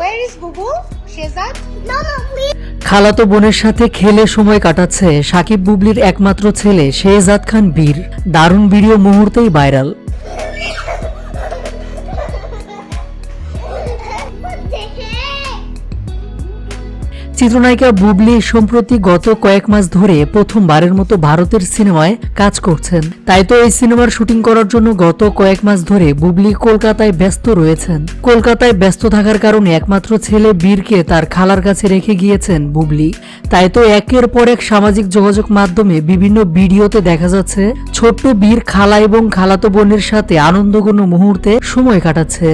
Where is Bubu? Shehzad? No, please. খালাতো বোনের সাথে খেলে সময় কাটাচ্ছে সাকিব বুবলির একমাত্র ছেলে শেহজাদ খান বীর। দারুণ ভিডিও মুহূর্তেই ভাইরাল। চিত্রনায়িকা বুবলি সম্প্রতি গত কয়েক মাস ধরে প্রথমবারের মতো ভারতের সিনেমায় কাজ করছেন। তাই তো এই সিনেমার শুটিং করার জন্য গত কয়েক মাস ধরে বুবলি কলকাতায় ব্যস্ত রয়েছেন। কলকাতায় ব্যস্ত থাকার কারণে একমাত্র ছেলে বীরকে তার খালার কাছে রেখে গিয়েছেন বুবলি। তাই তো একের পর এক সামাজিক যোগাযোগ মাধ্যমে বিভিন্ন ভিডিওতে দেখা যাচ্ছে ছোট্ট বীর খালা এবং খালাতো বোনের সাথে আনন্দঘন মুহূর্তে সময় কাটাচ্ছে।